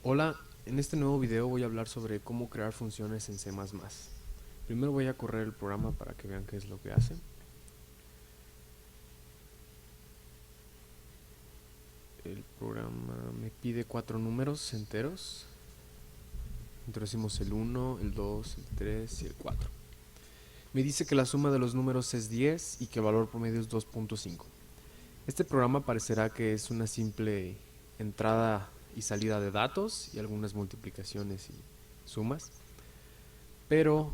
Hola, en este nuevo video voy a hablar sobre cómo crear funciones en C++. Primero voy a correr el programa para que vean qué es lo que hace. El programa me pide 4 números enteros. Introducimos el 1, el 2, el 3 y el 4. Me dice que la suma de los números es 10 y que el valor promedio es 2.5. Este programa parecerá que es una simple entrada y salida de datos y algunas multiplicaciones y sumas, pero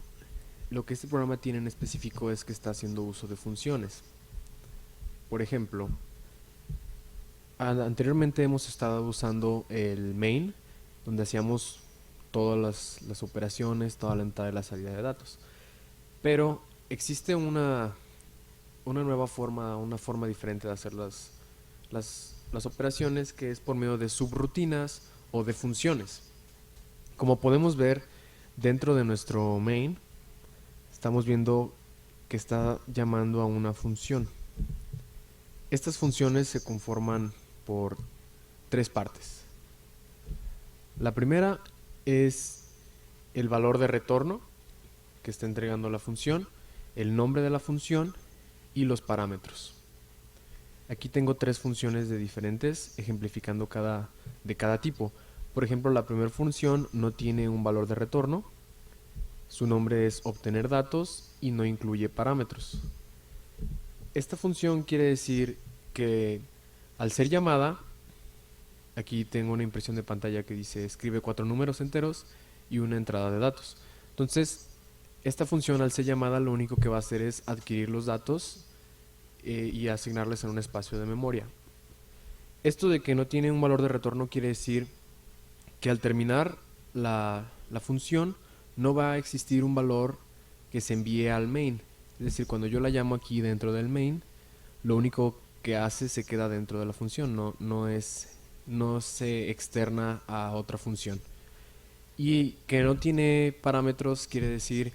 lo que este programa tiene en específico es que está haciendo uso de funciones. Por ejemplo, anteriormente hemos estado usando el main, donde hacíamos todas las operaciones, toda la entrada y la salida de datos. Pero existe una nueva forma, una forma diferente de hacer las operaciones, que es por medio de subrutinas o de funciones. Como podemos ver dentro de nuestro main, estamos viendo que está llamando a una función. Estas funciones se conforman por tres partes. La primera es el valor de retorno que está entregando la función, el nombre de la función y los parámetros. Aquí tengo tres funciones de diferentes, ejemplificando de cada tipo. Por ejemplo, la primera función no tiene un valor de retorno, su nombre es obtener datos y no incluye parámetros. Esta función quiere decir que al ser llamada, aquí tengo una impresión de pantalla que dice escribe 4 números enteros y una entrada de datos. Entonces, esta función al ser llamada lo único que va a hacer es adquirir los datos y asignarles en un espacio de memoria. Esto de que no tiene un valor de retorno quiere decir que al terminar la función no va a existir un valor que se envíe al main. Es decir, cuando yo la llamo aquí dentro del main, lo único que hace se queda dentro de la función, no se externa a otra función. Y que no tiene parámetros quiere decir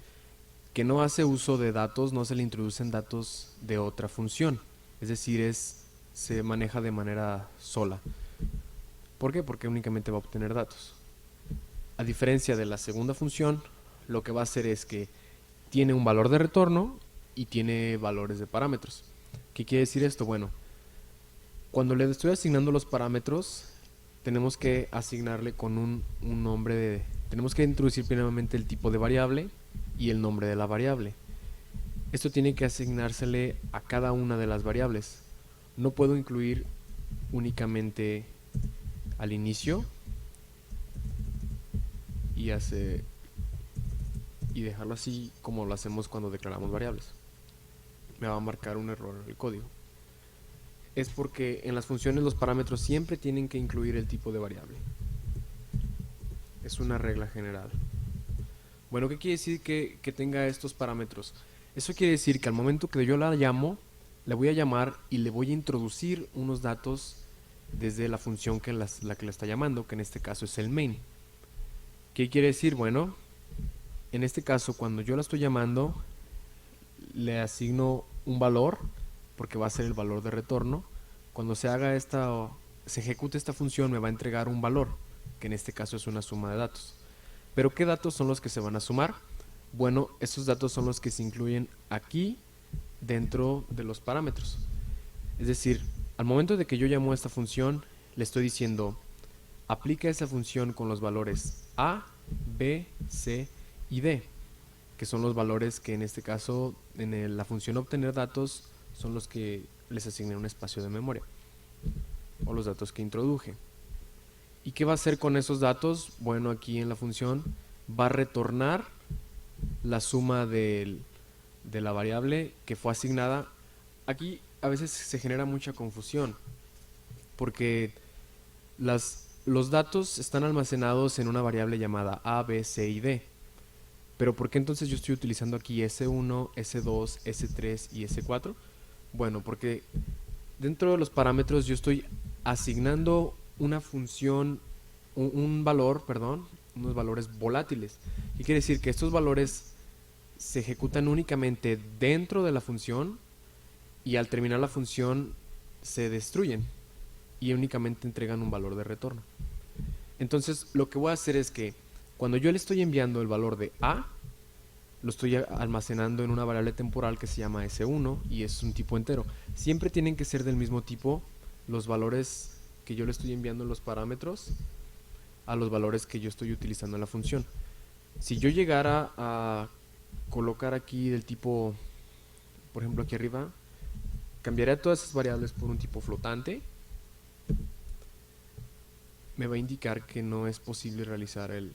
que no hace uso de datos, no se le introducen datos de otra función. Es decir, se maneja de manera sola. ¿Por qué? Porque únicamente va a obtener datos. A diferencia de la segunda función, lo que va a hacer es que tiene un valor de retorno y tiene valores de parámetros. ¿Qué quiere decir esto? Bueno, cuando le estoy asignando los parámetros, tenemos que asignarle con un nombre tenemos que introducir primeramente el tipo de variable y el nombre de la variable. Esto tiene que asignársele a cada una de las variables. No puedo incluir únicamente al inicio y dejarlo así como lo hacemos cuando declaramos variables. Me va a marcar un error en el código. Es porque en las funciones los parámetros siempre tienen que incluir el tipo de variable. Es una regla general. Bueno, ¿qué quiere decir que tenga estos parámetros? Eso quiere decir que al momento que yo la llamo, le voy a llamar y le voy a introducir unos datos desde la función la que la está llamando, que en este caso es el main. ¿Qué quiere decir? Bueno, en este caso cuando yo la estoy llamando, le asigno un valor, porque va a ser el valor de retorno. Cuando se ejecute esta función, me va a entregar un valor, que en este caso es una suma de datos. Pero ¿qué datos son los que se van a sumar? Bueno, esos datos son los que se incluyen aquí dentro de los parámetros. Es decir, al momento de que yo llamo a esta función, le estoy diciendo aplica esa función con los valores A, B, C y D, que son los valores que en este caso en la función obtener datos son los que les asigné un espacio de memoria o los datos que introduje. ¿Y qué va a hacer con esos datos? Bueno, aquí en la función va a retornar la suma de la variable que fue asignada. Aquí a veces se genera mucha confusión porque los datos están almacenados en una variable llamada A, B, C y D. Pero ¿por qué entonces yo estoy utilizando aquí S1, S2, S3 y S4? Bueno, porque dentro de los parámetros yo estoy asignando una función, un valor, perdón, unos valores volátiles. ¿Qué quiere decir? Que estos valores se ejecutan únicamente dentro de la función y al terminar la función se destruyen y únicamente entregan un valor de retorno. Entonces lo que voy a hacer es que cuando yo le estoy enviando el valor de A, lo estoy almacenando en una variable temporal que se llama S1 y es un tipo entero. Siempre tienen que ser del mismo tipo los valores que yo le estoy enviando en los parámetros a los valores que yo estoy utilizando en la función. Si yo llegara a colocar aquí del tipo, por ejemplo aquí arriba, cambiaría todas esas variables por un tipo flotante, me va a indicar que no es posible realizar el...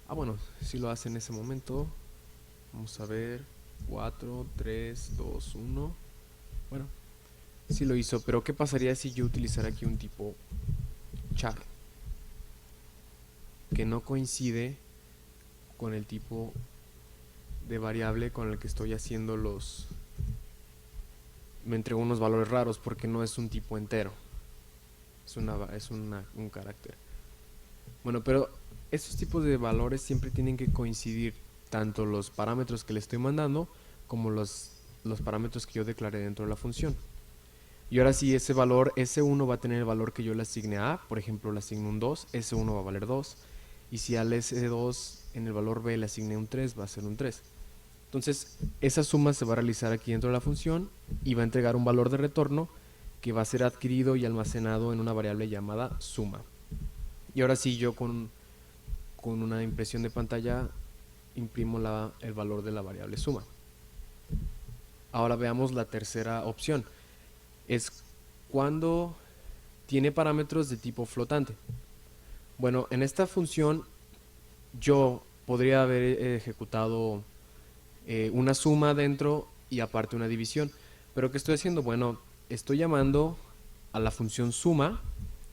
Ah, bueno, si lo hace en ese momento. Vamos a ver, 4, 3, 2, 1. Bueno, sí lo hizo, pero ¿qué pasaría si yo utilizara aquí un tipo char? Que no coincide con el tipo de variable con el que estoy haciendo los... Me entregó unos valores raros porque no es un tipo entero. Es un carácter. Bueno, pero estos tipos de valores siempre tienen que coincidir tanto los parámetros que le estoy mandando como los parámetros que yo declaré dentro de la función. Y ahora sí, ese valor S1 va a tener el valor que yo le asigne a A. Por ejemplo, le asigno un 2, S1 va a valer 2. Y si al S2 en el valor B le asigné un 3, va a ser un 3. Entonces, esa suma se va a realizar aquí dentro de la función y va a entregar un valor de retorno que va a ser adquirido y almacenado en una variable llamada suma. Y ahora sí, yo con una impresión de pantalla imprimo el valor de la variable suma. Ahora veamos la tercera opción. Es cuando tiene parámetros de tipo flotante. Bueno, en esta función yo podría haber ejecutado una suma dentro y aparte una división. Pero ¿qué estoy haciendo? Bueno, estoy llamando a la función suma,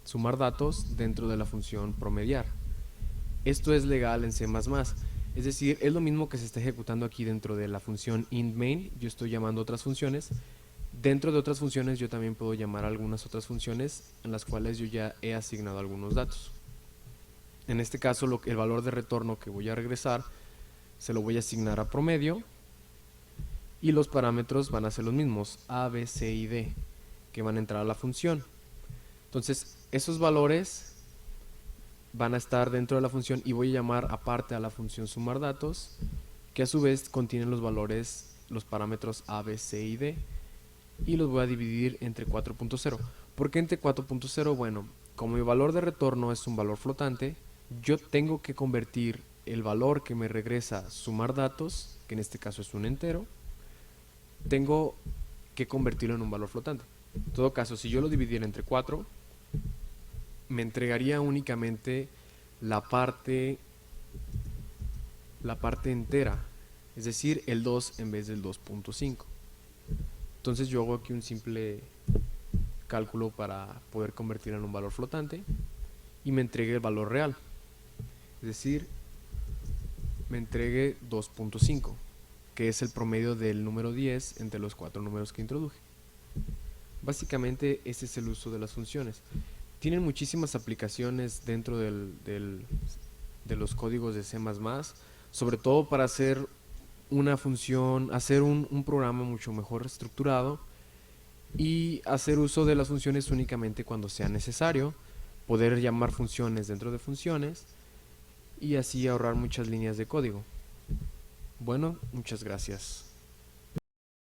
sumar datos, dentro de la función promediar. Esto es legal en C++. Es decir, es lo mismo que se está ejecutando aquí dentro de la función int_main. Yo estoy llamando otras funciones. Dentro de otras funciones yo también puedo llamar a algunas otras funciones en las cuales yo ya he asignado algunos datos. En este caso el valor de retorno que voy a regresar se lo voy a asignar a promedio y los parámetros van a ser los mismos, A, B, C y D, que van a entrar a la función. Entonces esos valores van a estar dentro de la función y voy a llamar aparte a la función sumar datos, que a su vez contienen los valores, los parámetros A, B, C y D, y los voy a dividir entre 4.0. ¿Por qué entre 4.0? Bueno, como mi valor de retorno es un valor flotante, yo tengo que convertir el valor que me regresa sumar datos, que en este caso es un entero, tengo que convertirlo en un valor flotante. En todo caso, si yo lo dividiera entre 4, me entregaría únicamente la parte entera, es decir, el 2 en vez del 2.5. Entonces yo hago aquí un simple cálculo para poder convertirlo en un valor flotante y me entregue el valor real, es decir, me entregue 2.5, que es el promedio del número 10 entre los 4 números que introduje. Básicamente ese es el uso de las funciones. Tienen muchísimas aplicaciones dentro de los códigos de C++, sobre todo para hacer una función, hacer un programa mucho mejor estructurado y hacer uso de las funciones únicamente cuando sea necesario, poder llamar funciones dentro de funciones y así ahorrar muchas líneas de código. Bueno, muchas gracias.